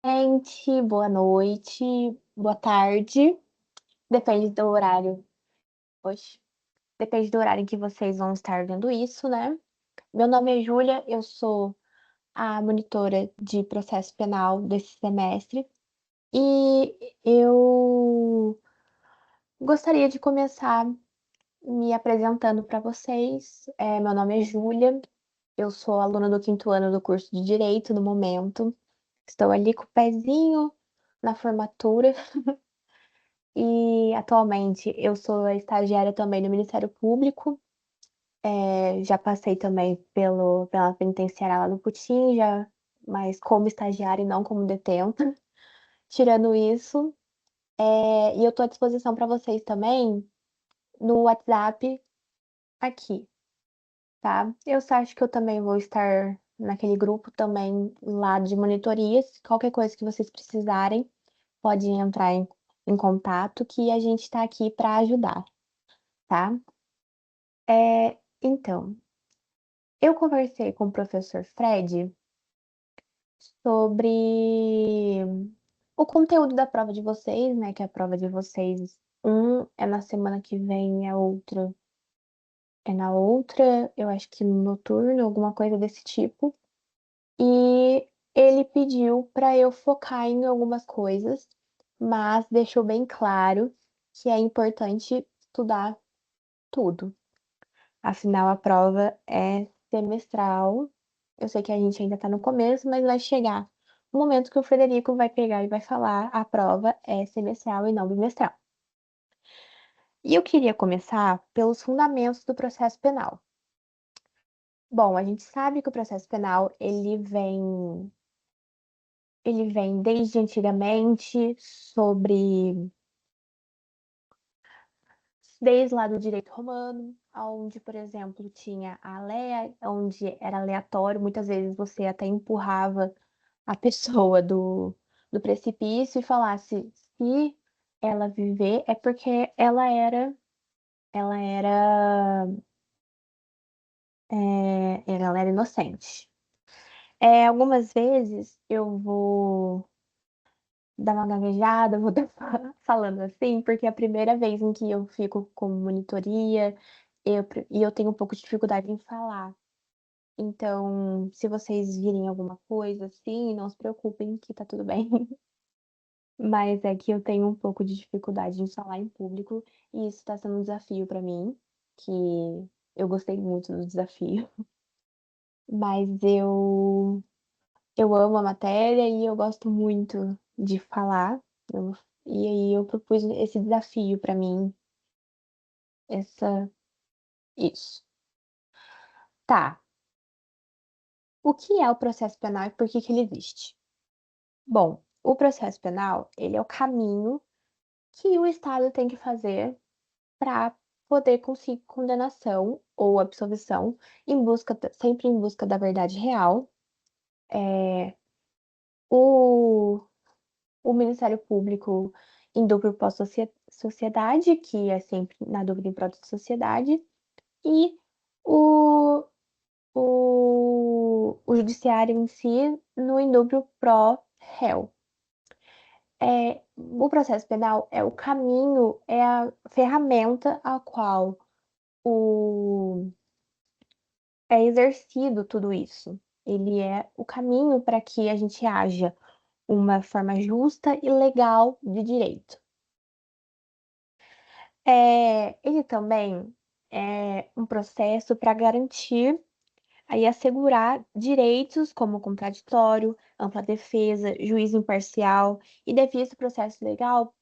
Gente, boa noite, boa tarde. Depende do horário. Oxe, depende do horário em que vocês vão estar vendo isso, né? Meu nome é Júlia, eu sou a monitora de processo penal desse semestre e eu gostaria de começar me apresentando para vocês. Meu nome é Júlia, eu sou aluna do quinto ano do curso de Direito no momento. Estou ali com o pezinho na formatura. E atualmente eu sou estagiária também no Ministério Público. Já passei também pela penitenciária lá no Putim, mas como estagiária e não como detenta. Tirando isso, e eu estou à disposição para vocês também no WhatsApp aqui, tá? Eu só acho que eu também vou estar naquele grupo também lá de monitorias. Qualquer coisa que vocês precisarem, pode entrar em contato que a gente está aqui para ajudar, tá? Então, eu conversei com o professor Fred sobre o conteúdo da prova de vocês, né? Que a prova de vocês, é na semana que vem, a outra é na outra, eu acho que no noturno, alguma coisa desse tipo. E ele pediu para eu focar em algumas coisas, mas deixou bem claro que é importante estudar tudo. Afinal, a prova é semestral. Eu sei que a gente ainda está no começo, mas vai chegar o momento que o Frederico vai pegar e vai falar: a prova é semestral e não bimestral. E eu queria começar pelos fundamentos do processo penal. Bom, a gente sabe que o processo penal ele vem desde antigamente desde lá do direito romano, onde, por exemplo, tinha a lei, onde era aleatório, muitas vezes você até empurrava a pessoa do precipício e falasse: se ela viver é porque ela era, ela era inocente. Algumas vezes eu vou dar uma gaguejada, vou estar falando assim, porque é a primeira vez em que eu fico com monitoria, e eu tenho um pouco de dificuldade em falar. Então, se vocês virem alguma coisa assim, não se preocupem que tá tudo bem. Mas é que eu tenho um pouco de dificuldade em falar em público, e isso está sendo um desafio para mim, que eu gostei muito do desafio. Mas eu amo a matéria e eu gosto muito de falar. E aí eu propus esse desafio para mim, essa isso. Tá. O que é o processo penal e por que que ele existe? Bom, o processo penal, ele é o caminho que o Estado tem que fazer para poder conseguir condenação ou absolvição sempre em busca da verdade real. O, o Ministério Público em duplo pós-sociedade, que é sempre na dúvida em prol da sociedade, e o, o judiciário em si no em duplo pró-réu. O processo penal é o caminho, é a ferramenta a qual o é exercido tudo isso. Ele é o caminho para que a gente haja uma forma justa e legal de direito. Ele também é um processo para garantir e assegurar direitos como contraditório, ampla defesa, juízo imparcial e devido processo legal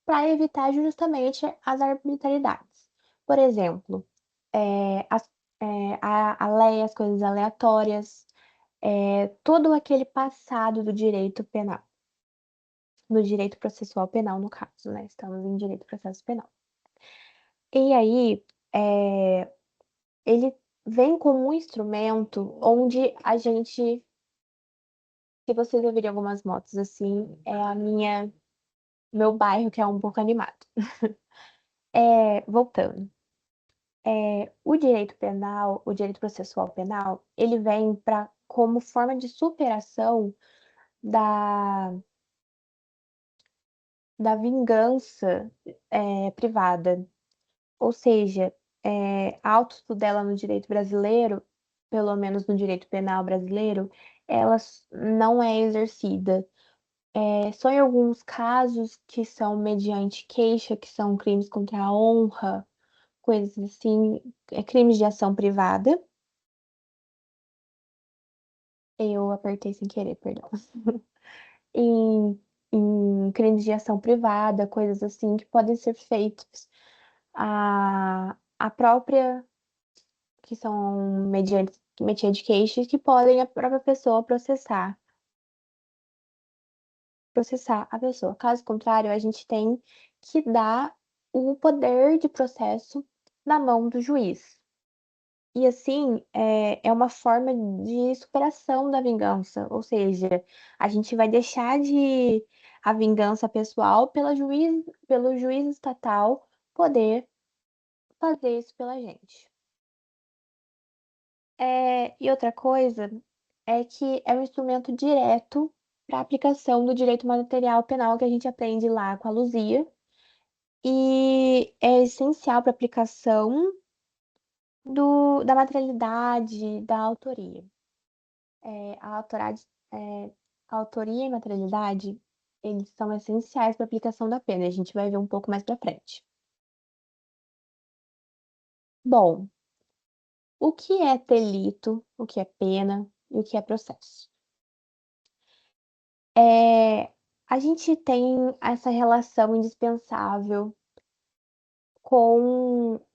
para evitar justamente as arbitrariedades. Por exemplo, é, as- a lei, as coisas aleatórias, todo aquele passado do direito penal, no direito processual penal, no caso, né? Estamos em direito processo penal. E aí, ele vem como um instrumento onde a gente, se vocês ouvirem algumas motos assim, é meu bairro que é um pouco animado. Voltando. O direito penal, o direito processual penal, ele vem como forma de superação da, da vingança privada. Ou seja, a autotutela no direito brasileiro, pelo menos no direito penal brasileiro, ela não é exercida. Só em alguns casos que são mediante queixa, que são crimes contra a honra, coisas assim, crimes de ação privada. Eu apertei sem querer, perdão. Em, em crimes de ação privada, coisas assim que podem ser feitos a própria, que são mediante queixas, que podem a própria pessoa processar a pessoa. Caso contrário, a gente tem que dar o poder de processo na mão do juiz. E assim, é uma forma de superação da vingança, ou seja, a gente vai deixar de a vingança pessoal pelo juiz estatal poder fazer isso pela gente. E outra coisa é que é um instrumento direto para a aplicação do direito material penal que a gente aprende lá com a Luzia, e é essencial para a aplicação da materialidade da autoria. É, a autorade- é, a autoria e materialidade, eles são essenciais para a aplicação da pena. A gente vai ver um pouco mais para frente. Bom, o que é delito, o que é pena e o que é processo? É, a gente tem essa relação indispensável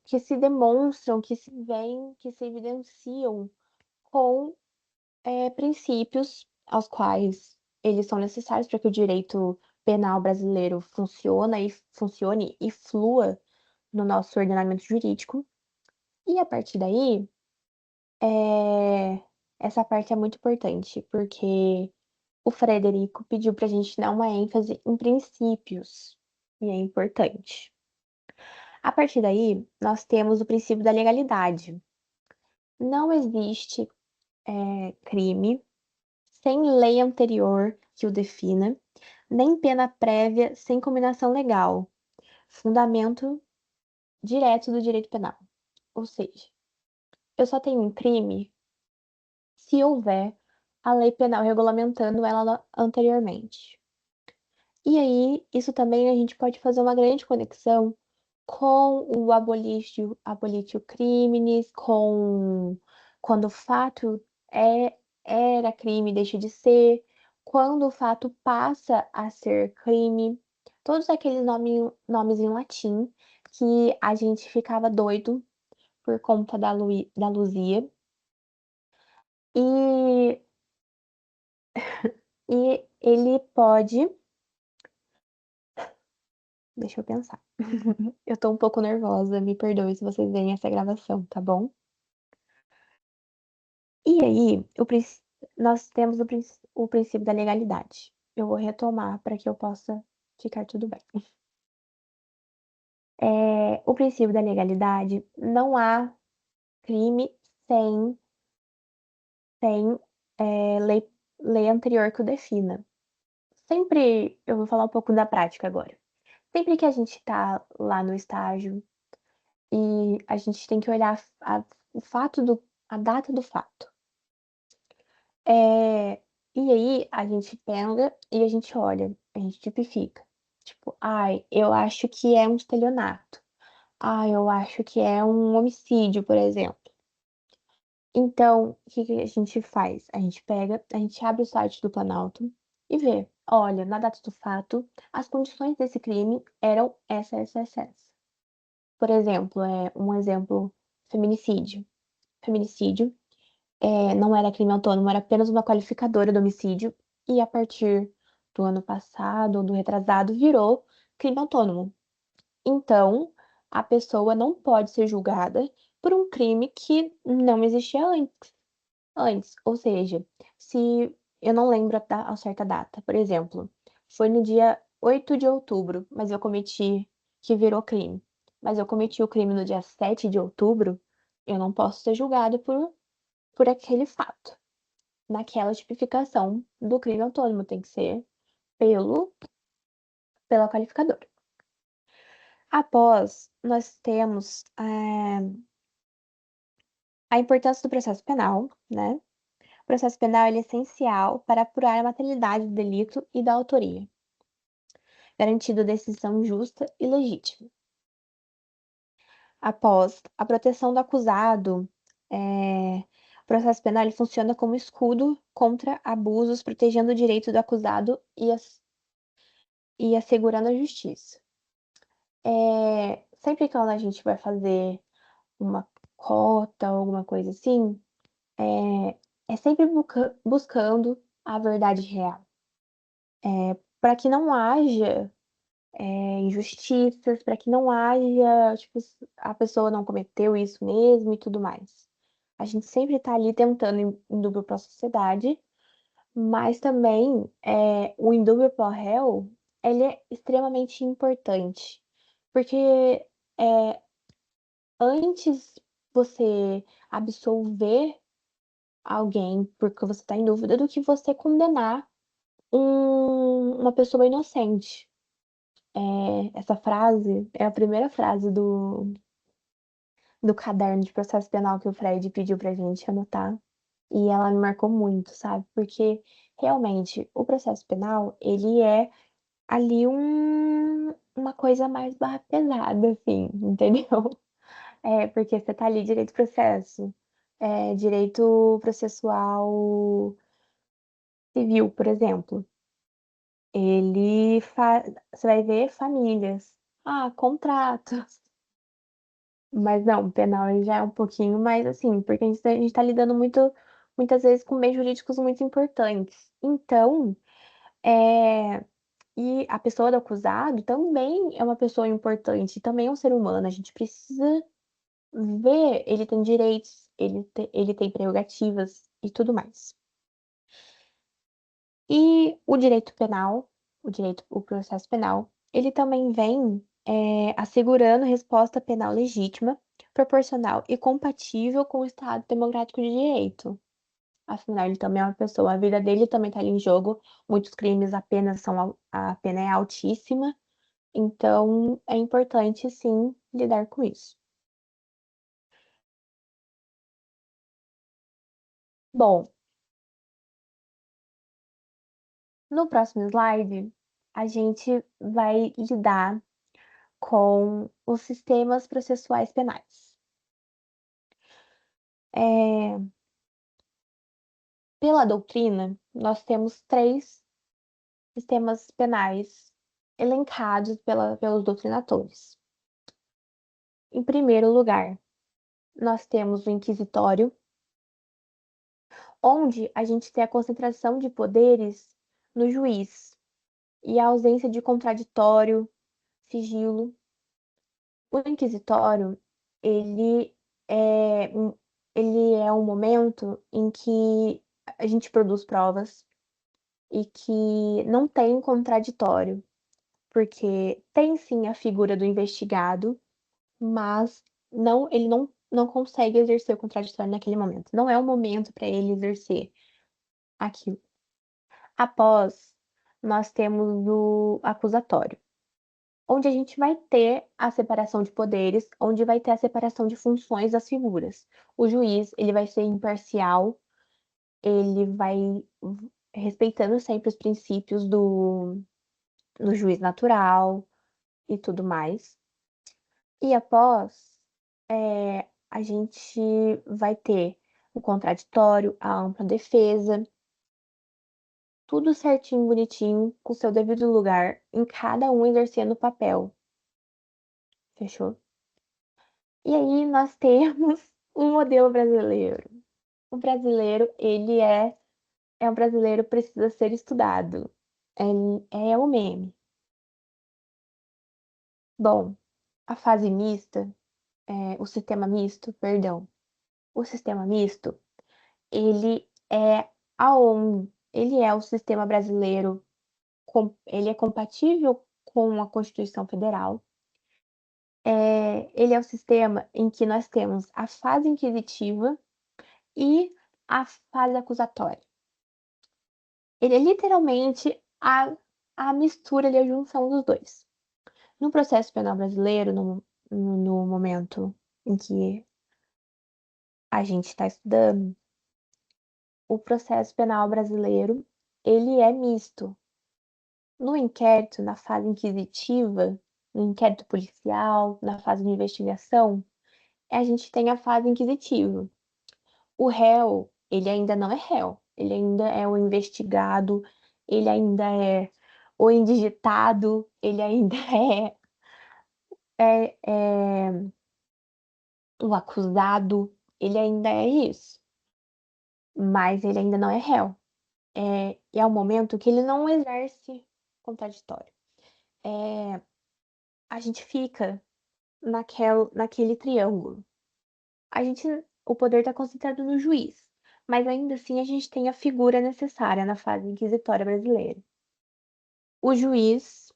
que se demonstram, que se veem, que se evidenciam com princípios aos quais eles são necessários para que o direito penal brasileiro funcione e flua no nosso ordenamento jurídico. E a partir daí, é, essa parte é muito importante, porque o Frederico pediu para a gente dar uma ênfase em princípios, e é importante. A partir daí, nós temos o princípio da legalidade. Não existe crime sem lei anterior que o defina, nem pena prévia sem combinação legal, fundamento direto do direito penal. Ou seja, eu só tenho um crime se houver a lei penal regulamentando ela anteriormente. E aí, isso também a gente pode fazer uma grande conexão com o abolitio criminis, com quando o fato era crime e deixa de ser, quando o fato passa a ser crime, todos aqueles nomes em latim que a gente ficava doido por conta da Luzia. E, e ele pode. Deixa eu pensar. Eu tô um pouco nervosa, me perdoe se vocês veem essa gravação, tá bom? E aí, nós temos o princípio da legalidade. Eu vou retomar para que eu possa ficar tudo bem. O princípio da legalidade, não há crime sem, sem lei anterior que o defina. Sempre, eu vou falar um pouco da prática agora. Sempre que a gente tá lá no estágio e a gente tem que olhar o fato a data do fato. E aí a gente pega e a gente olha, a gente tipifica. Tipo, ai, eu acho que é um estelionato. Ai, eu acho que é um homicídio, por exemplo. Então, o que que a gente faz? A gente abre o site do Planalto e vê, olha, na data do fato, as condições desse crime eram essa. Por exemplo, um exemplo, feminicídio. Feminicídio não era crime autônomo, era apenas uma qualificadora do homicídio, e a partir do ano passado, ou do retrasado, virou crime autônomo. Então, a pessoa não pode ser julgada por um crime que não existia antes. Ou seja, se eu não lembro a certa data, por exemplo, foi no dia 8 de outubro, mas eu cometi, que virou crime, mas eu cometi o crime no dia 7 de outubro, eu não posso ser julgada por aquele fato. Naquela tipificação do crime autônomo, tem que ser pelo pela qualificadora. Após, nós temos a importância do processo penal, né? O processo penal ele é essencial para apurar a materialidade do delito e da autoria, garantindo decisão justa e legítima. Após a proteção do acusado, o processo penal ele funciona como escudo contra abusos, protegendo o direito do acusado e assegurando a justiça. Sempre que a gente vai fazer uma cota, alguma coisa assim, é sempre buscando a verdade real, para que não haja injustiças, para que não haja, tipo, a pessoa não cometeu isso mesmo e tudo mais. A gente sempre está ali tentando indúbio para a sociedade, mas também o indúbio pro réu, ele é extremamente importante, porque antes você absolver alguém porque você está em dúvida do que você condenar uma pessoa inocente. Essa frase é a primeira frase do caderno de processo penal que o Fred pediu pra gente anotar. E ela me marcou muito, sabe? Porque realmente o processo penal, ele é ali uma coisa mais barra pesada, assim, entendeu? Porque você tá ali direito processo, direito processual civil, por exemplo. Você vai ver famílias. Ah, contratos. Mas não, penal ele já é um pouquinho mais assim, porque a gente tá lidando muitas vezes com meios jurídicos muito importantes. Então, e a pessoa do acusado também é uma pessoa importante, também é um ser humano. A gente precisa ver, ele tem direitos, ele tem prerrogativas e tudo mais. E o direito penal, o processo penal, ele também vem assegurando resposta penal legítima, proporcional e compatível com o Estado Democrático de Direito. Afinal, ele também é uma pessoa, a vida dele também está ali em jogo. Muitos crimes a pena é altíssima, então é importante sim lidar com isso. Bom, no próximo slide, a gente vai lidar com os sistemas processuais penais. É, Pela doutrina, nós temos três sistemas penais elencados pelos doutrinadores. Em primeiro lugar, nós temos o inquisitório, onde a gente tem a concentração de poderes no juiz e a ausência de contraditório, sigilo. O inquisitório, ele é um, ele é um momento em que a gente produz provas e que não tem contraditório, porque tem sim a figura do investigado, mas ele não consegue exercer o contraditório naquele momento. Não é o momento para ele exercer aquilo. Após, nós temos o acusatório, onde a gente vai ter a separação de poderes, onde vai ter a separação de funções das figuras. O juiz, ele vai ser imparcial, ele vai respeitando sempre os princípios do juiz natural e tudo mais. E após, a gente vai ter o contraditório, a ampla defesa, tudo certinho, bonitinho, com seu devido lugar, em cada um exercendo o papel. Fechou? E aí nós temos o modelo brasileiro. O brasileiro, é um brasileiro precisa ser estudado. É o meme. Bom, a fase mista, o sistema misto, perdão. O sistema misto, ele é ele é o sistema brasileiro, ele é compatível com a Constituição Federal. Ele é o sistema em que nós temos a fase inquisitiva e a fase acusatória. Ele é literalmente a mistura ali, a junção dos dois. No processo penal brasileiro, no momento em que a gente está estudando, o processo penal brasileiro, ele é misto. No inquérito, na fase inquisitiva, no inquérito policial, na fase de investigação, a gente tem a fase inquisitiva. O réu, ele ainda não é réu, ele ainda é o investigado, ele ainda é o indigitado, ele ainda é o acusado, ele ainda é isso, mas ele ainda não é réu. E é o momento que ele não exerce contraditório. É, a gente fica naquele triângulo. O poder está concentrado no juiz, mas ainda assim a gente tem a figura necessária na fase inquisitória brasileira. O juiz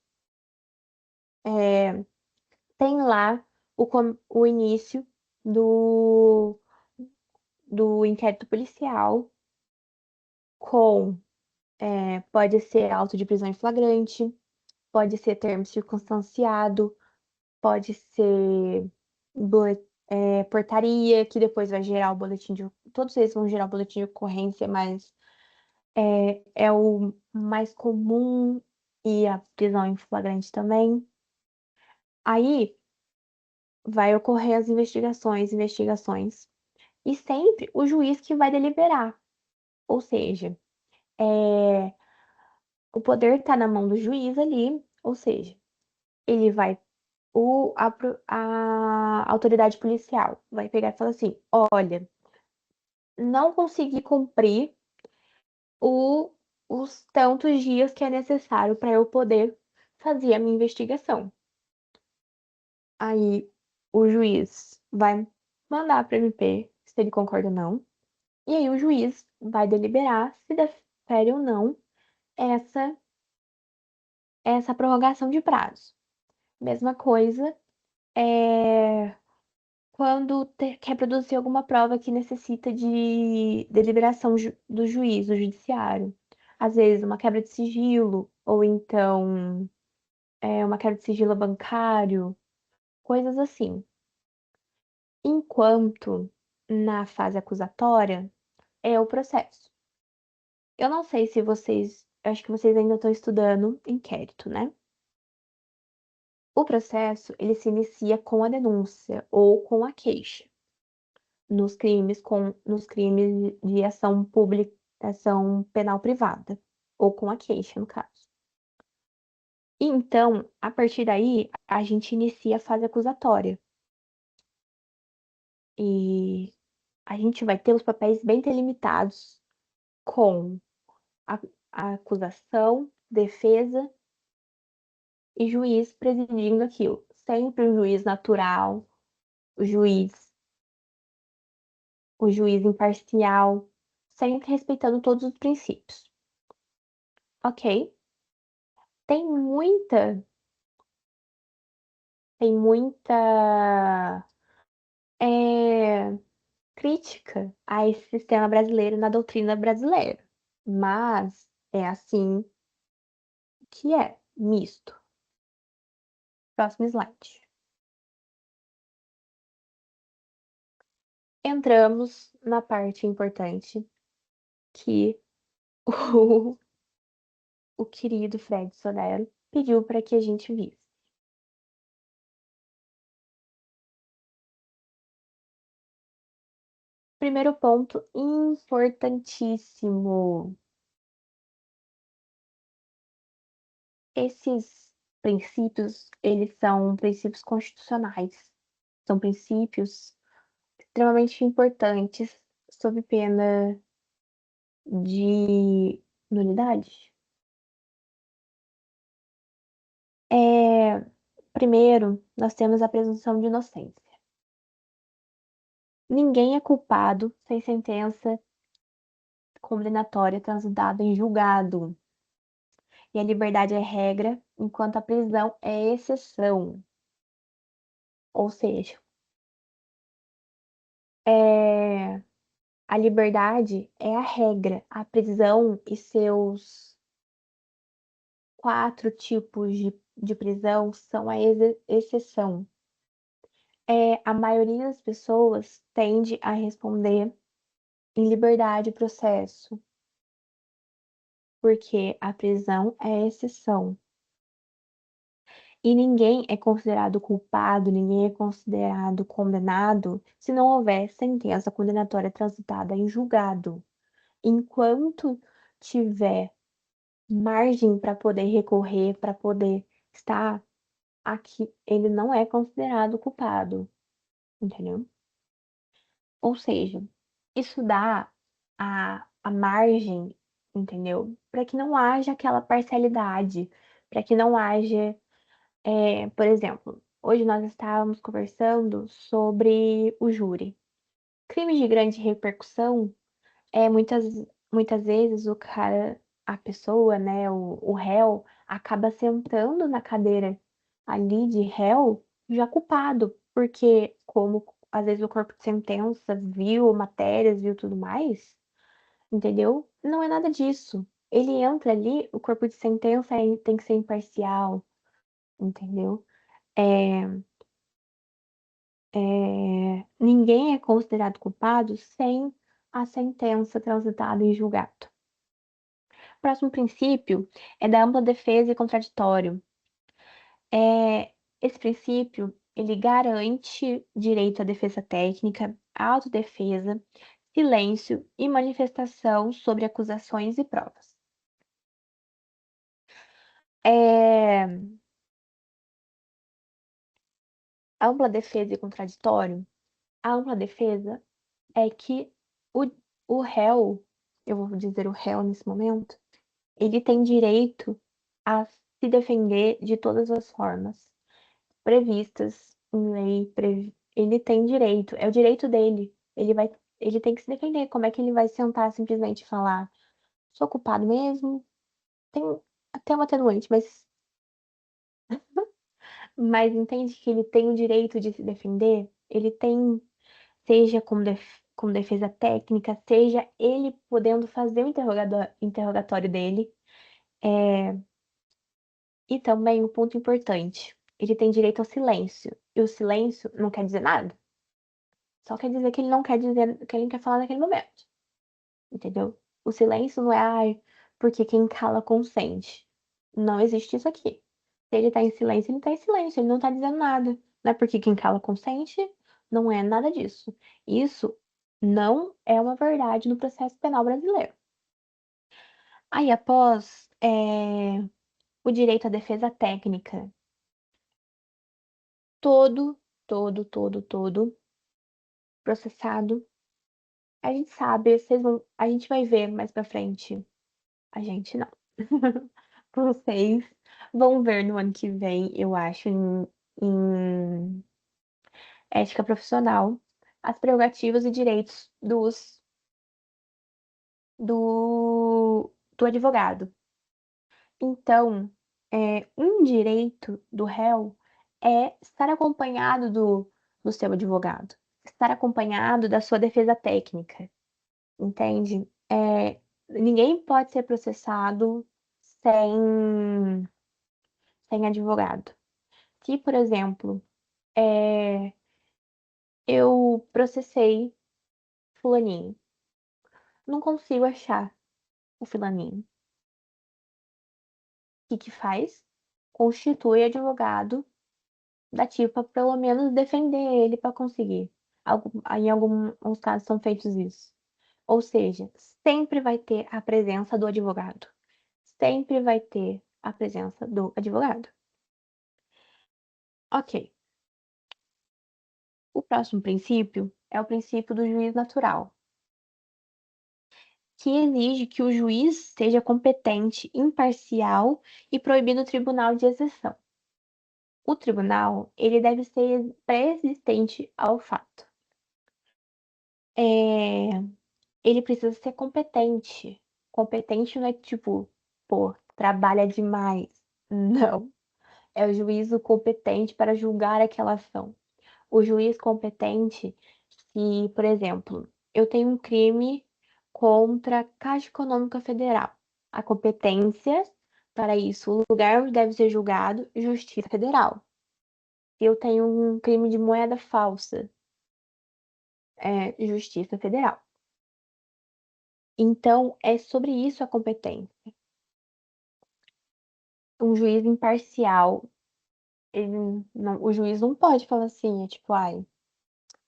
é, tem lá o início do, do inquérito policial pode ser auto de prisão em flagrante, pode ser termo circunstanciado, pode ser portaria, que depois vai gerar o boletim de. Todos eles vão gerar o boletim de ocorrência, mas é o mais comum e a prisão em flagrante também. Aí vai ocorrer as investigações, e sempre o juiz que vai deliberar. Ou seja, é, o poder está na mão do juiz ali, ou seja, ele vai, a autoridade policial vai pegar e falar assim: olha, não consegui cumprir o, os tantos dias que é necessário para eu poder fazer a minha investigação. Aí o juiz vai mandar para o MP se ele concorda ou não. E aí o juiz vai deliberar se defere ou não essa, essa prorrogação de prazo. Mesma coisa quando quer produzir alguma prova que necessita de deliberação do juiz, do judiciário. Às vezes uma quebra de sigilo, ou então uma quebra de sigilo bancário, coisas assim. Enquanto na fase acusatória é o processo. Eu não sei se vocês, acho que vocês ainda estão estudando inquérito, né? O processo, ele se inicia com a denúncia ou com a queixa, nos crimes de ação pública, ação penal privada, ou com a queixa, no caso. Então, a partir daí, a gente inicia a fase acusatória. E a gente vai ter os papéis bem delimitados com a, a acusação, defesa e juiz presidindo aquilo. Sempre um juiz natural, o juiz, o juiz imparcial, sempre respeitando todos os princípios. Ok? Tem muita, tem muita é, crítica a esse sistema brasileiro na doutrina brasileira. Mas é assim que é, misto. Próximo slide. Entramos na parte importante que o, o querido Fred Solero pediu para que a gente visse. Primeiro ponto importantíssimo. Esses princípios, eles são princípios constitucionais. São princípios extremamente importantes sob pena de nulidade. Primeiro, nós temos a presunção de inocência. Ninguém é culpado sem sentença condenatória transitada em julgado. E a liberdade é regra, enquanto a prisão é exceção. Ou seja, é, a liberdade é a regra, a prisão e quatro tipos de prisão são a exceção. A maioria das pessoas tende a responder em liberdade e processo, porque a prisão é exceção. E ninguém é considerado culpado, ninguém é considerado condenado se não houver sentença condenatória transitada em julgado. Enquanto tiver margem para poder recorrer, para poder estar aqui, ele não é considerado culpado, entendeu? Ou seja, isso dá a margem, entendeu? Para que não haja aquela parcialidade, para que não haja, por exemplo, hoje nós estávamos conversando sobre o júri. Crimes de grande repercussão, muitas vezes o cara, a pessoa, né, o réu, acaba sentando na cadeira ali de réu já culpado, porque como às vezes o corpo de sentença viu matérias, viu tudo mais, entendeu? Não é nada disso. Ele entra ali, o corpo de sentença tem que ser imparcial, entendeu? É, ninguém é considerado culpado sem a sentença transitada em julgado. O próximo princípio é da ampla defesa e contraditório. Esse princípio, ele garante direito à defesa técnica, autodefesa, silêncio e manifestação sobre acusações e provas. É, ampla defesa e contraditório. A ampla defesa é que o, o réu, eu vou dizer o réu nesse momento, ele tem direito a se defender de todas as formas previstas em lei. Ele tem direito, é o direito dele. Ele tem que se defender. Como é que ele vai sentar simplesmente e falar, sou culpado mesmo? Tem até uma atenuante, mas entende que ele tem o direito de se defender? Ele tem, seja com defesa técnica, seja ele podendo fazer o interrogatório dele. É, e também um ponto importante, ele tem direito ao silêncio. E o silêncio não quer dizer nada. Só quer dizer que ele não quer dizer o que ele quer falar naquele momento. Entendeu? O silêncio não é, ai, porque quem cala consente. Não existe isso aqui. Se ele tá em silêncio, ele tá em silêncio, ele não tá dizendo nada. Não é porque quem cala consente, não é nada disso. Isso não é uma verdade no processo penal brasileiro. Aí, após o direito à defesa técnica, todo, todo processado, a gente sabe, a gente vai ver mais pra frente. A gente não. Vocês vão ver no ano que vem, eu acho, em ética profissional, as prerrogativas e direitos do advogado. Então, um direito do réu é estar acompanhado do seu advogado, estar acompanhado da sua defesa técnica, entende? Ninguém pode ser processado sem advogado. Se, por exemplo, eu processei fulaninho, não consigo achar o fulaninho. O que que faz? Constitui advogado da TIPA, pelo menos defender ele para conseguir. Em alguns casos são feitos isso. Ou seja, sempre vai ter a presença do advogado. Sempre vai ter a presença do advogado. Ok. O próximo princípio é o princípio do juiz natural, que exige que o juiz seja competente, imparcial e proibido o tribunal de exceção. O tribunal, ele deve ser pré-existente ao fato. É, ele precisa ser competente. Competente não é tipo, pô, trabalha demais. Não. É o juízo competente para julgar aquela ação. O juiz competente, se, por exemplo, eu tenho um crime contra a Caixa Econômica Federal. A competência Para isso, o lugar onde deve ser julgado, Justiça Federal. Se eu tenho um crime de moeda falsa, é Justiça Federal. Então, é sobre isso a competência. Um juiz imparcial, o juiz não pode falar assim, é tipo, ai,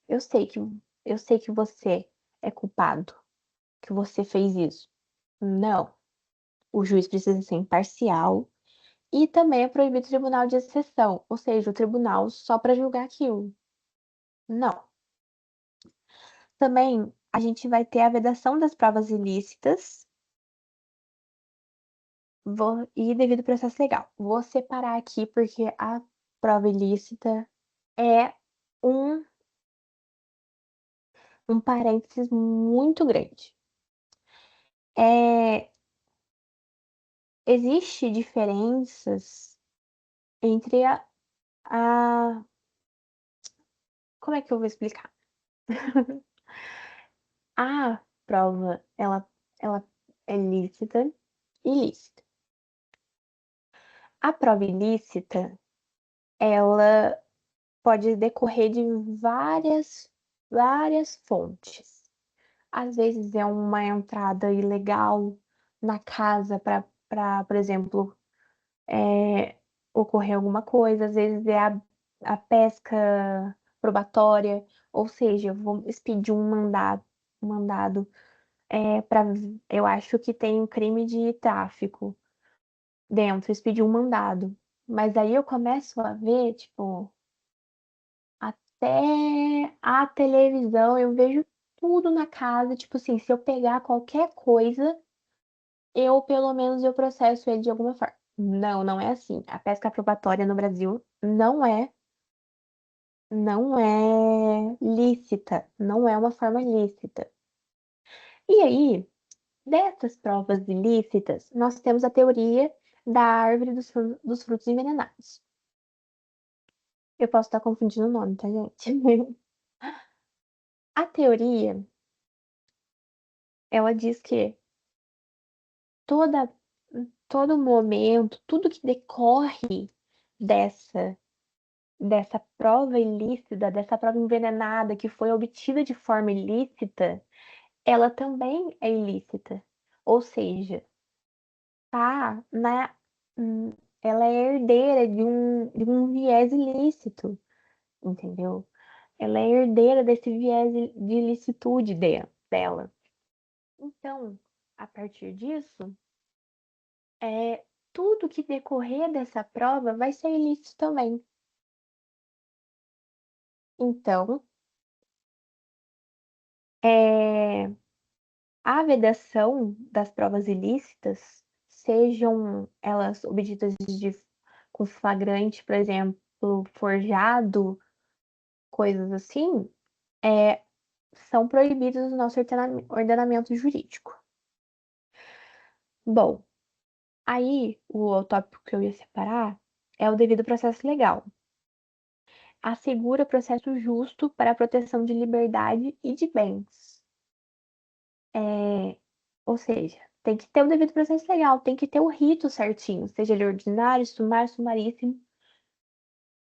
eu sei que, eu sei que você é culpado, que você fez isso. Não. O juiz precisa ser imparcial e também é proibido o tribunal de exceção, ou seja, o tribunal só para julgar aquilo. Não. Também a gente vai ter a vedação das provas ilícitas e devido ao processo legal. Vou separar aqui porque a prova ilícita é um, um parênteses muito grande. Existe diferenças entre a... Como é que eu vou explicar? A prova, ela é lícita e ilícita. A prova ilícita, ela pode decorrer de várias fontes. Às vezes é uma entrada ilegal na casa para, por exemplo, ocorrer alguma coisa, às vezes é a pesca probatória, ou seja, vou expedir um mandado para, eu acho que tem um crime de tráfico dentro, expedir um mandado. Mas aí eu começo a ver, tipo, até a televisão, eu vejo tudo na casa, tipo assim, se eu pegar qualquer coisa, eu pelo menos eu processo ele de alguma forma. Não, não é assim. A pesca probatória no Brasil não é lícita, não é uma forma lícita. E aí, dessas provas ilícitas, nós temos a teoria da árvore dos frutos envenenados. Eu posso estar confundindo o nome, tá, gente? A teoria, ela diz que toda, todo momento, tudo que decorre dessa, dessa prova ilícita, dessa prova envenenada que foi obtida de forma ilícita, ela também é ilícita. Ou seja, tá na, hum, ela é herdeira de um viés ilícito, entendeu? Ela é herdeira desse viés de ilicitude dela. Então, a partir disso, tudo que decorrer dessa prova vai ser ilícito também. Então, é, a vedação das provas ilícitas, sejam elas obtidas com flagrante, por exemplo, forjado, coisas assim, são proibidos no nosso ordenamento jurídico. Bom, aí o tópico que eu ia separar é o devido processo legal. Assegura processo justo para a proteção de liberdade e de bens. Ou seja, tem que ter o devido processo legal, tem que ter o rito certinho, seja ele ordinário, sumário, sumaríssimo,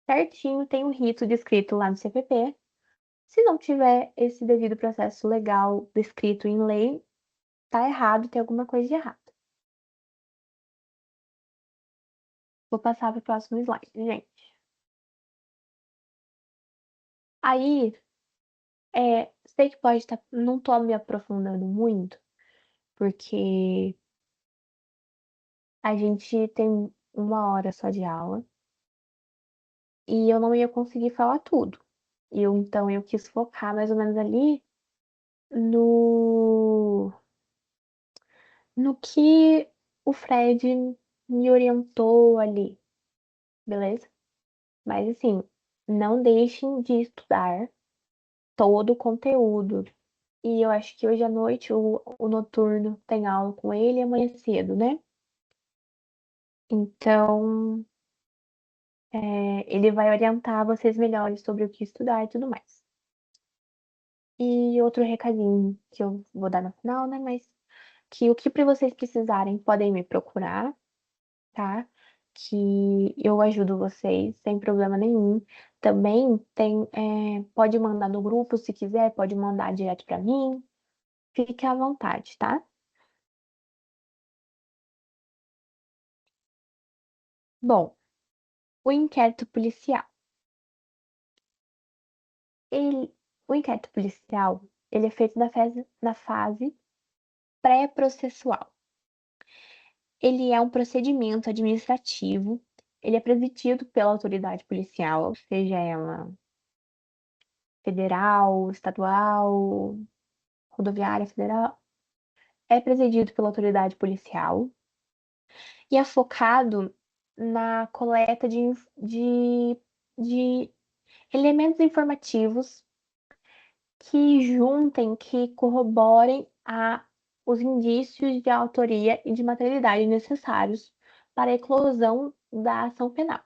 certinho, tem o rito descrito lá no CPP. Se não tiver esse devido processo legal descrito em lei, tá errado, tem alguma coisa de errado. Vou passar para o próximo slide, gente. Aí, sei que pode estar, não tô me aprofundando muito, porque a gente tem 1 hora só de aula e eu não ia conseguir falar tudo. Então eu quis focar mais ou menos ali no, no que o Fred me orientou ali, beleza? Mas assim, não deixem de estudar todo o conteúdo. E eu acho que hoje à noite o noturno tem aula com ele e amanhã cedo, né? Então, ele vai orientar vocês melhores sobre o que estudar e tudo mais. E outro recadinho que eu vou dar no final, né? Mas que o que vocês precisarem podem me procurar. tá? Que eu ajudo vocês sem problema nenhum. Também pode mandar no grupo se quiser, pode mandar direto para mim. Fique à vontade, tá? Bom, o inquérito policial. Ele, o inquérito policial, ele é feito na fase pré-processual. Ele é um procedimento administrativo, ele é presidido pela autoridade policial, seja ela federal, estadual, rodoviária federal, é presidido pela autoridade policial e é focado na coleta de elementos informativos que corroborem os indícios de autoria e de materialidade necessários para a eclosão da ação penal.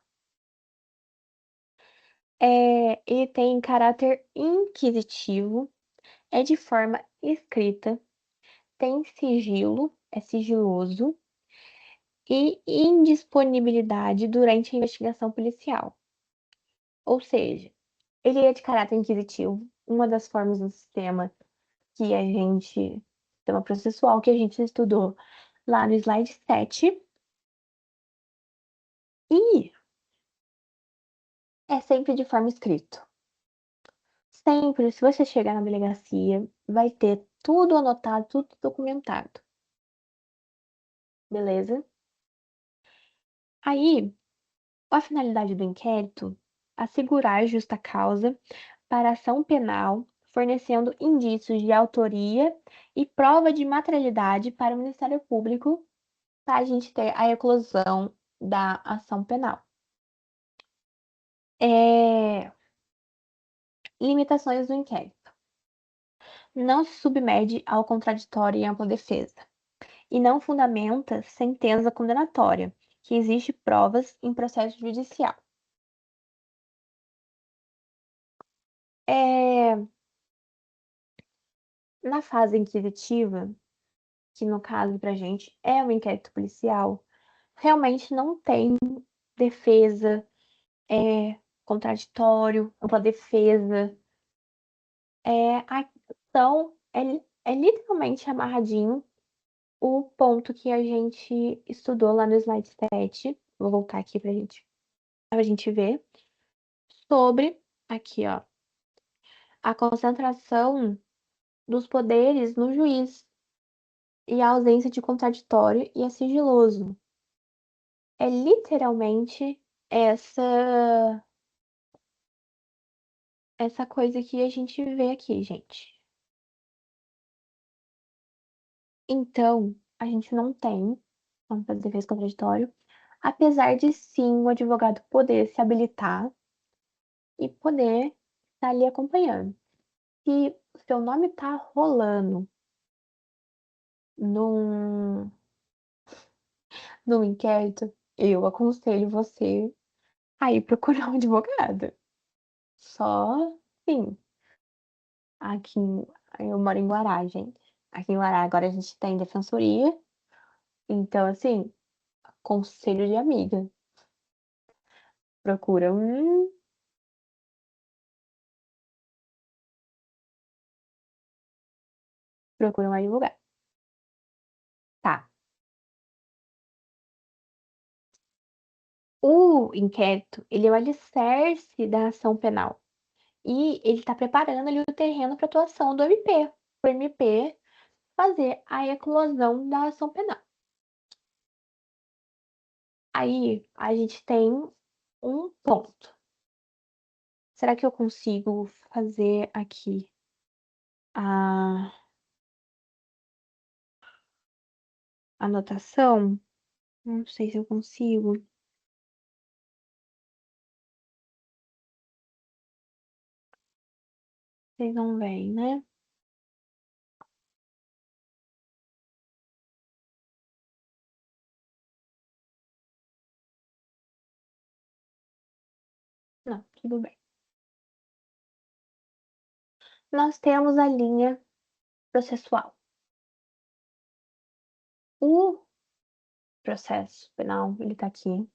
Ele tem caráter inquisitivo, é de forma escrita, tem sigilo, é sigiloso e indisponibilidade durante a investigação policial. Ou seja, ele é de caráter inquisitivo, uma das formas do sistema processual que a gente estudou lá no slide 7. E é sempre de forma escrita. Sempre, se você chegar na delegacia, vai ter tudo anotado, tudo documentado. Beleza? Aí, a finalidade do inquérito, assegurar justa causa para ação penal, fornecendo indícios de autoria e prova de materialidade para o Ministério Público, para a gente ter a eclosão da ação penal. Limitações do inquérito. Não se submete ao contraditório e ampla defesa, e não fundamenta sentença condenatória, que exige provas em processo judicial. É, Na fase inquisitiva, que no caso pra gente é o inquérito policial, realmente não tem defesa, contraditório, ampla defesa. A ação é literalmente amarradinho o ponto que a gente estudou lá no slide 7. Vou voltar aqui pra gente ver. Sobre, aqui, ó, a concentração dos poderes no juiz e a ausência de contraditório e é sigiloso. É literalmente essa essa coisa que a gente vê aqui, gente. Então, a gente não tem como fazer defesa contraditório, apesar de sim o advogado poder se habilitar e poder estar ali acompanhando. Se o seu nome tá rolando num, num inquérito, eu aconselho você a ir procurar um advogado. Só, sim. Aqui, eu moro em Guará, gente. Aqui em Guará agora a gente tem defensoria. Então, assim, conselho de amiga. Procura procura um advogado. Tá. O inquérito, ele é o alicerce da ação penal. E ele está preparando ali o terreno para atuação do MP. O MP fazer a eclosão da ação penal. Aí a gente tem um ponto. Será que eu consigo fazer aqui a anotação? Não sei se eu consigo. Vocês não veem, né? Não, tudo bem. Nós temos a linha processual. O processo penal, ele tá aqui.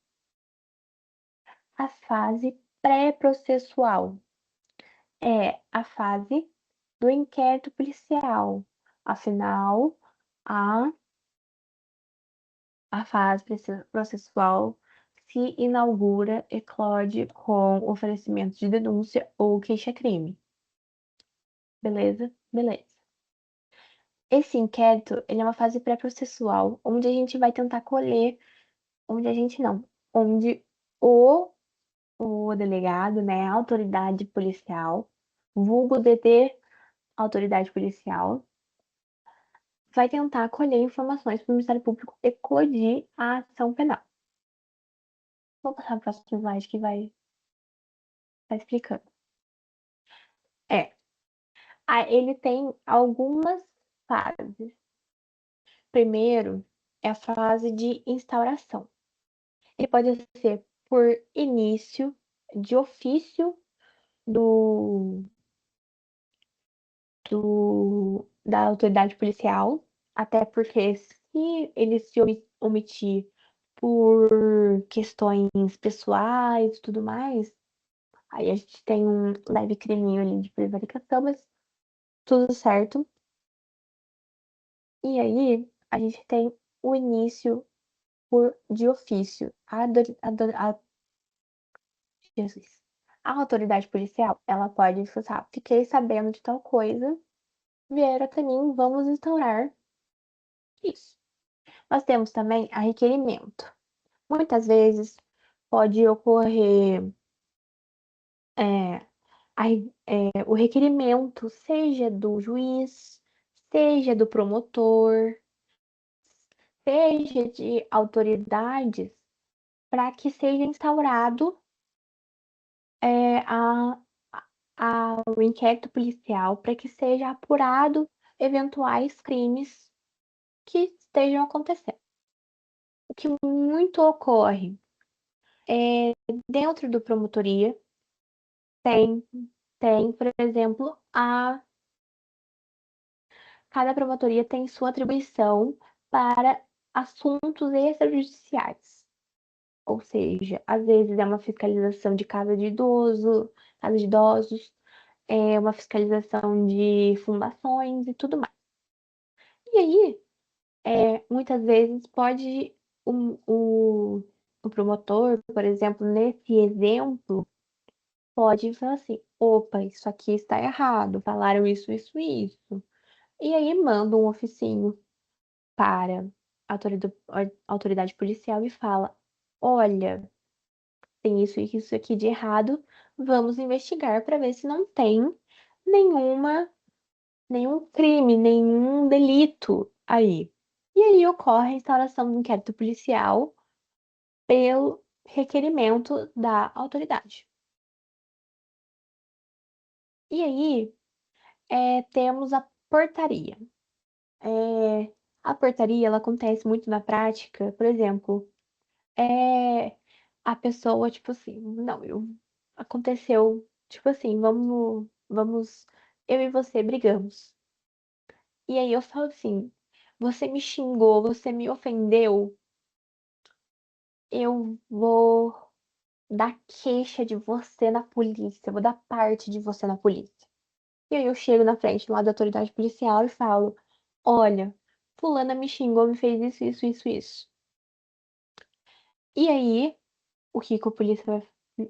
A fase pré-processual é a fase do inquérito policial. Afinal, a, a fase processual se inaugura, eclode com oferecimento de denúncia ou queixa-crime. Beleza? Beleza. Esse inquérito, ele é uma fase pré-processual, onde a gente vai tentar colher, onde a gente não, onde o, o delegado, né, a autoridade policial, vulgo DT, autoridade policial, vai tentar colher informações para o Ministério Público eclodir a ação penal. Vou passar para o próximo slide que vai estar explicando. Ele tem algumas fases. Primeiro é a fase de instauração. Ele pode ser por início de ofício do, da autoridade policial, até porque se ele se omitir por questões pessoais e tudo mais, aí a gente tem um leve criminho ali de prevaricação, mas tudo certo. E aí a gente tem o início de ofício. Jesus. A autoridade policial, ela pode falar, fiquei sabendo de tal coisa, vieram até mim, vamos instaurar isso. Nós temos também a requerimento. Muitas vezes pode ocorrer é, o requerimento, seja do juiz, seja do promotor, seja de autoridades, para que seja instaurado o inquérito policial, para que seja apurado eventuais crimes que estejam acontecendo. O que muito ocorre é dentro do promotoria tem, por exemplo, cada promotoria tem sua atribuição para assuntos extrajudiciais. Ou seja, às vezes é uma fiscalização de casa de idosos, é uma fiscalização de fundações e tudo mais. E aí, muitas vezes pode o promotor, por exemplo, nesse exemplo, pode falar assim, opa, isso aqui está errado, falaram isso, isso, isso. E aí manda um oficinho para a autoridade policial e fala, olha, tem isso e isso aqui de errado, vamos investigar para ver se não tem nenhuma, nenhum crime, nenhum delito aí. E aí ocorre a instauração do inquérito policial pelo requerimento da autoridade. E aí temos a portaria. É, a portaria ela acontece muito na prática, por exemplo, a pessoa, tipo assim, não, aconteceu, tipo assim, eu e você brigamos. E aí eu falo assim, você me xingou, você me ofendeu, eu vou dar queixa de você na polícia, eu vou dar parte de você na polícia. E aí eu chego na frente lá da autoridade policial e falo, olha, fulana me xingou, me fez isso, isso, isso, isso. E aí, o que que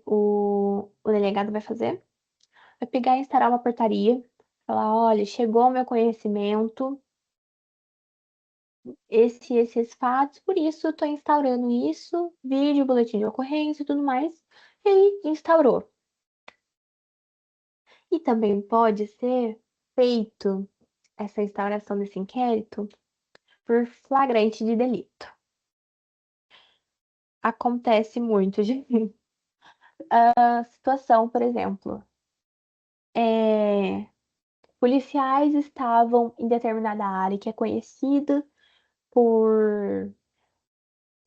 o delegado vai fazer? Vai pegar e instaurar uma portaria, falar, olha, chegou ao meu conhecimento esses fatos, por isso eu tô instaurando isso, vídeo, boletim de ocorrência e tudo mais, e aí instaurou. E também pode ser feito essa instauração desse inquérito por flagrante de delito. Acontece muito de a situação, por exemplo, é, policiais estavam em determinada área que é conhecida por,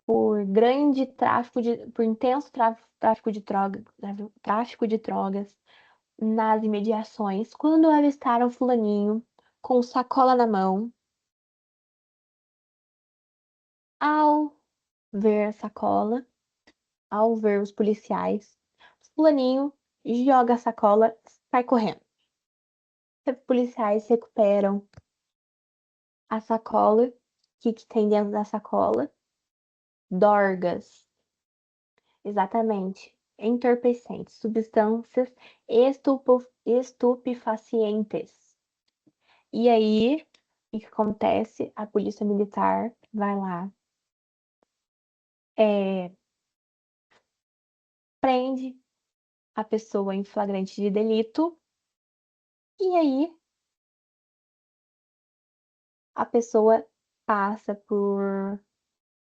por intenso tráfico de drogas nas imediações, quando avistaram fulaninho com sacola na mão, ao ver a sacola, ao ver os policiais, fulaninho joga a sacola, sai correndo. Os policiais recuperam a sacola. O que que tem dentro da sacola? Dorgas. Exatamente. Entorpecentes, substâncias estupefacientes. E aí, o que acontece? A polícia militar vai lá, é, prende a pessoa em flagrante de delito, e aí a pessoa passa por.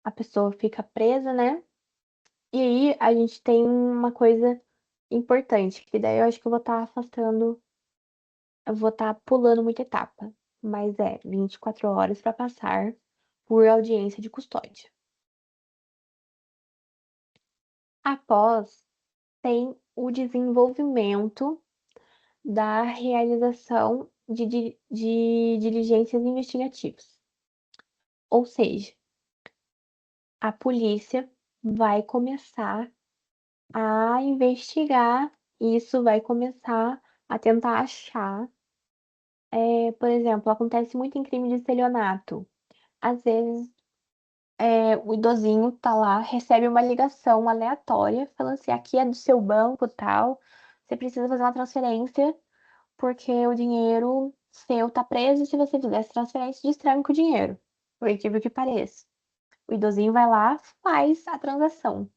A pessoa fica presa, né? E aí a gente tem uma coisa importante, que daí eu acho que eu vou estar afastando, eu vou estar pulando muita etapa, mas é 24 horas para passar por audiência de custódia. Após, tem o desenvolvimento da realização de diligências investigativas. Ou seja, a polícia vai começar a investigar, e isso vai começar a tentar achar. Por exemplo, acontece muito em crime de estelionato. Às vezes, o idosinho tá lá, recebe uma ligação aleatória, falando assim, aqui é do seu banco, tal, você precisa fazer uma transferência, porque o dinheiro seu tá preso, e se você fizer essa transferência, destranca o dinheiro, por incrível que pareça. O idosinho vai lá, faz a transação.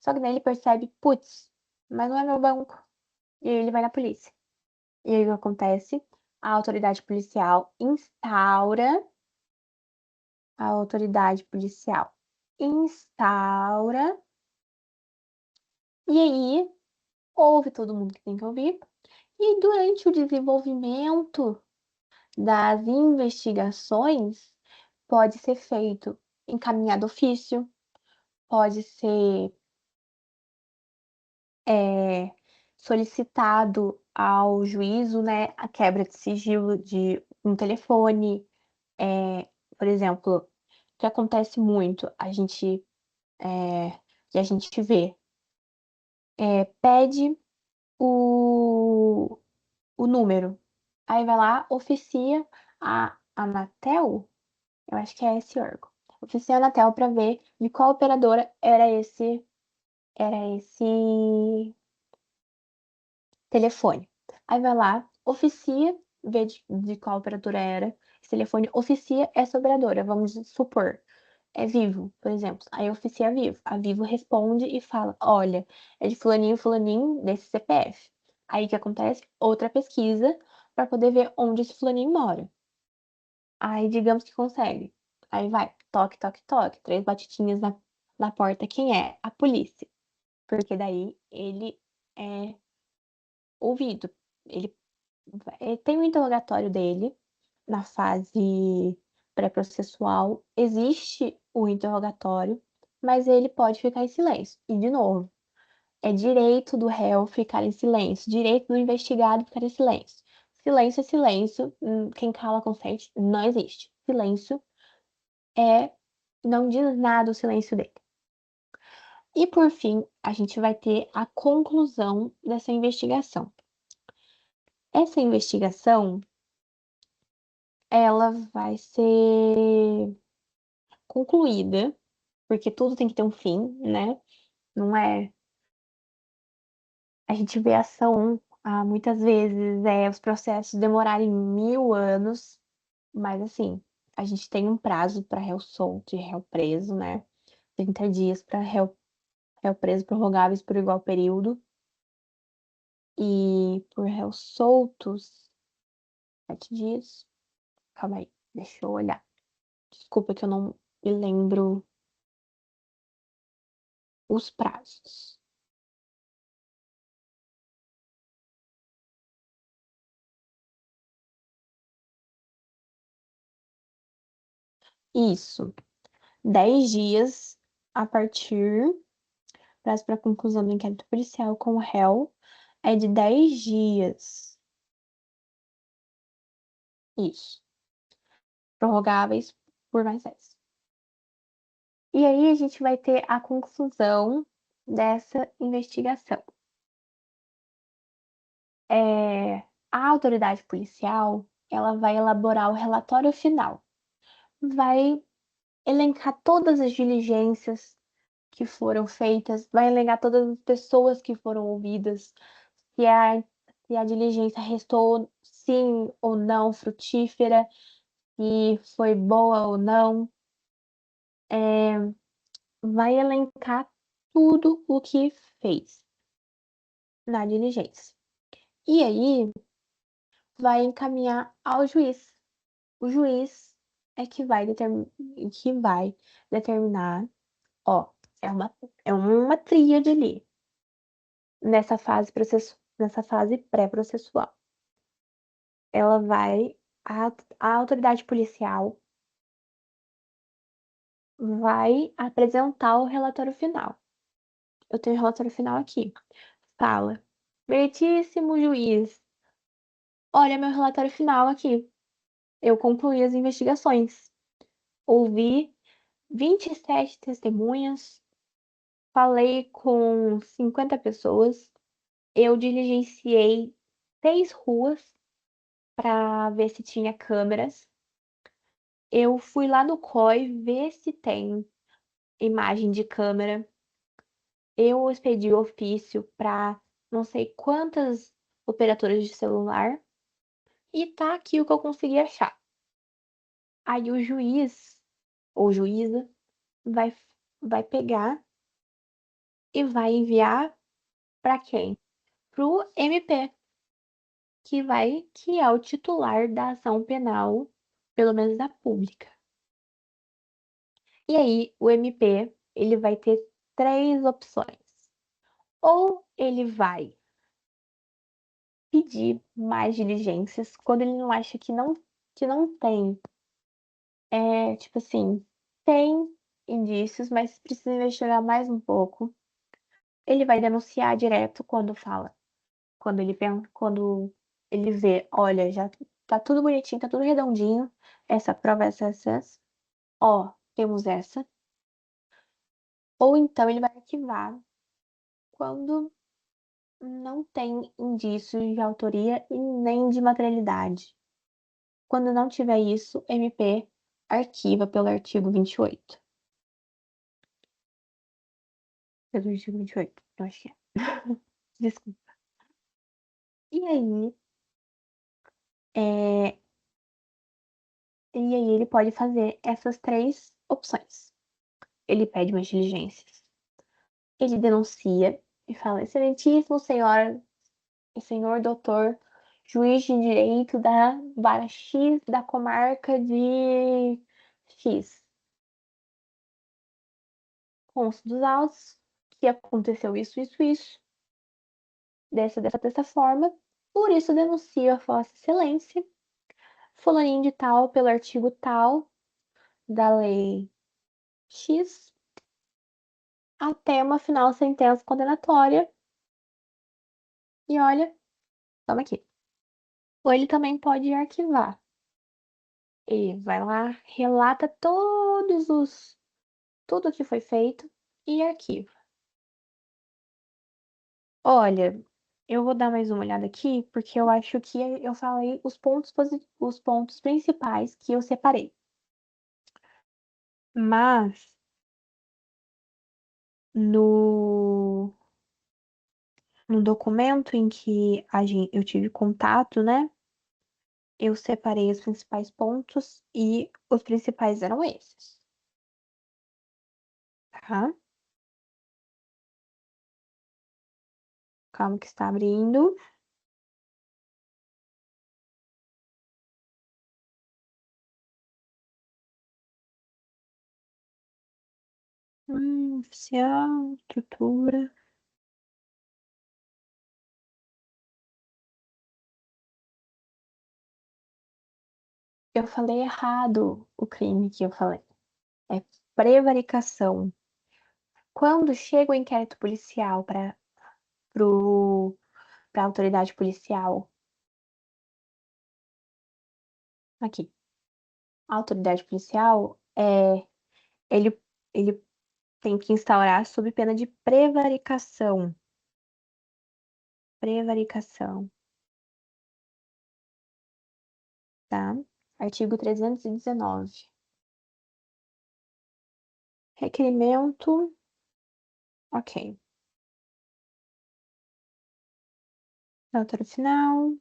Só que daí ele percebe, putz, mas não é meu banco. E aí ele vai na polícia. E aí o que acontece? A autoridade policial instaura, a autoridade policial instaura, e aí ouve todo mundo que tem que ouvir. E durante o desenvolvimento das investigações, pode ser feito encaminhado ofício, pode ser é, solicitado ao juízo, né, a quebra de sigilo de um telefone. É, por exemplo, o que acontece muito, que a gente vê, pede o, o número, aí vai lá, oficia a Anatel, eu acho que é esse órgão, oficia a Anatel para ver de qual operadora era esse telefone. Aí vai lá, oficia, vê de qual operadora era esse telefone, oficia essa operadora, vamos supor. É Vivo, por exemplo. Aí oficia a Vivo. A Vivo responde e fala: olha, é de fulaninho, fulaninho desse CPF. Aí o que acontece? Outra pesquisa para poder ver onde esse fulaninho mora. Aí digamos que consegue. Aí vai, toque, toque, toque, três batidinhas na porta. Quem é? A polícia. Porque daí ele é ouvido. Ele, tem o interrogatório dele na fase pré-processual, existe o interrogatório, mas ele pode ficar em silêncio. E, de novo, é direito do réu ficar em silêncio, direito do investigado ficar em silêncio. Silêncio é silêncio, quem cala consente, não existe. Silêncio é, não diz nada o silêncio dele. E por fim, a gente vai ter a conclusão dessa investigação. Essa investigação, ela vai ser concluída, porque tudo tem que ter um fim, né? Não é. A gente vê ação, muitas vezes, os processos demorarem 1000 anos, mas assim, a gente tem um prazo para réu solto e réu preso, né? 30 dias para réu preso prorrogáveis por igual período. E por réus soltos, 7 dias. Calma aí, deixa eu olhar. Desculpa que eu não me lembro os prazos. Isso, 10 dias a partir, prazo para conclusão do inquérito policial com o réu é de 10 dias. Isso, prorrogáveis por mais 10. E aí a gente vai ter a conclusão dessa investigação. A autoridade policial, ela vai elaborar o relatório final, vai elencar todas as diligências que foram feitas, vai elencar todas as pessoas que foram ouvidas, se a, se a diligência restou sim ou não frutífera, se foi boa ou não, vai elencar tudo o que fez na diligência. E aí vai encaminhar ao juiz. O juiz é que vai determinar, ó, é uma tríade ali, nessa fase pré-processual. Ela vai, a autoridade policial vai apresentar o relatório final. Eu tenho o relatório final aqui. Fala, meritíssimo juiz, olha meu relatório final aqui. Eu concluí as investigações. Ouvi 27 testemunhas, falei com 50 pessoas, eu diligenciei 6 ruas para ver se tinha câmeras. Eu fui lá no COI ver se tem imagem de câmera. Eu expedi ofício para não sei quantas operadoras de celular e tá aqui o que eu consegui achar. Aí o juiz ou juíza vai, vai pegar e vai enviar para quem? Pro MP, que é o titular da ação penal, pelo menos da pública. E aí, o MP, ele vai ter três opções. Ou ele vai pedir mais diligências quando ele não acha que não tem, tipo assim, tem indícios, mas precisa investigar mais um pouco. Ele vai denunciar direto quando fala, quando ele vê, olha, já tá tudo bonitinho, tá tudo redondinho, essa prova é essa. Ó, temos essa. Ou então ele vai arquivar quando não tem indícios de autoria e nem de materialidade. Quando não tiver isso, MP arquiva pelo artigo 28. Pelo artigo 28, eu acho que é. Desculpa. E aí, é, e aí ele pode fazer essas três opções. Ele pede mais diligências. Ele denuncia e fala, excelentíssimo senhor doutor, juiz de direito da vara X da comarca de X. Consta dos autos que aconteceu isso, dessa forma. Por isso denuncio a Vossa Excelência, fulaninho de tal, pelo artigo tal da lei X, até uma final sentença condenatória. E olha, toma aqui. Ou ele também pode arquivar. Ele vai lá, relata tudo o que foi feito e arquiva. Olha, eu vou dar mais uma olhada aqui, porque eu acho que eu falei os pontos principais que eu separei. Mas no, no documento em que eu tive contato, né? Eu separei os principais pontos e os principais eram esses, tá? Calma que está abrindo. Oficial, estrutura. Eu falei errado o crime que eu falei. É prevaricação. Quando chega o inquérito policial para a autoridade policial, aqui, a autoridade policial, ele, ele tem que instaurar sob pena de prevaricação. Prevaricação, tá? Artigo 319. Requerimento, ok. Relatório final.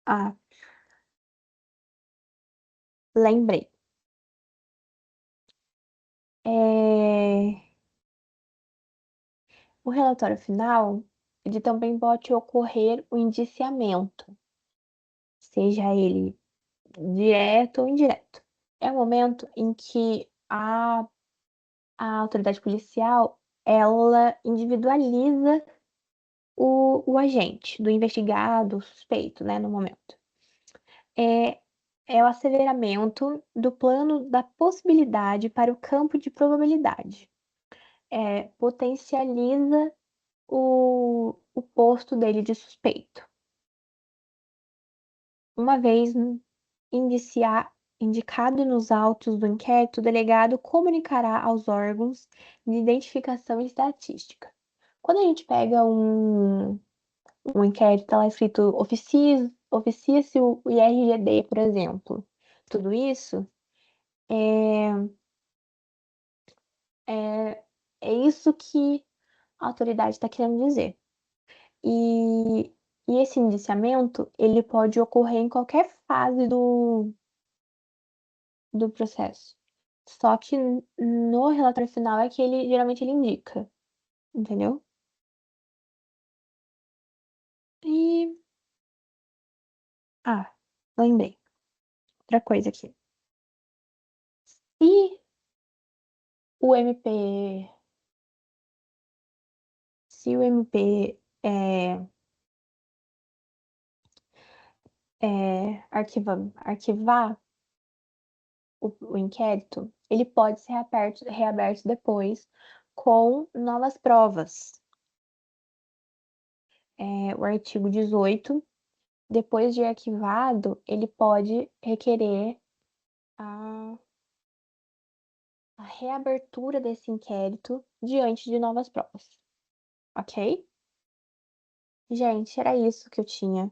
Ah, lembrei. É, O relatório final, ele também pode ocorrer o indiciamento, seja ele direto ou indireto. É o momento em que a autoridade policial, ela individualiza o agente, do investigado, o suspeito, né, no momento. É, é o asseveramento do plano da possibilidade para o campo de probabilidade. Potencializa o posto dele de suspeito. Uma vez indicado nos autos do inquérito, o delegado comunicará aos órgãos de identificação e estatística. Quando a gente pega um inquérito, tá lá escrito oficia-se o IRGD, por exemplo. Tudo isso é, é, é isso que a autoridade está querendo dizer. E, e esse indiciamento, ele pode ocorrer em qualquer fase do processo. Só que no relatório final é que ele geralmente ele indica, entendeu? E ah, lembrei. Outra coisa aqui. Se o MP, se o MP arquivar o inquérito, ele pode ser reaberto depois com novas provas. O artigo 18, depois de arquivado, ele pode requerer a, a reabertura desse inquérito diante de novas provas, ok? Gente, era isso que eu tinha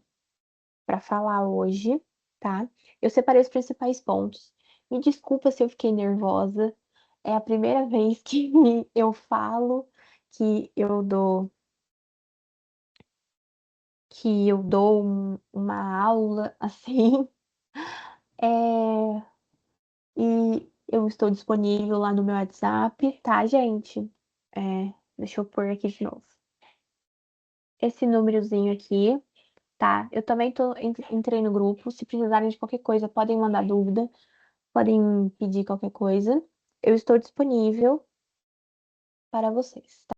para falar hoje, tá? Eu separei os principais pontos. Me desculpa se eu fiquei nervosa. É a primeira vez que eu falo que eu dou uma aula assim. É, e eu estou disponível lá no meu WhatsApp, tá, gente? Deixa eu pôr aqui de novo. Esse númerozinho aqui, tá? Eu também entrei no grupo. Se precisarem de qualquer coisa, podem mandar dúvida, podem pedir qualquer coisa. Eu estou disponível para vocês, tá?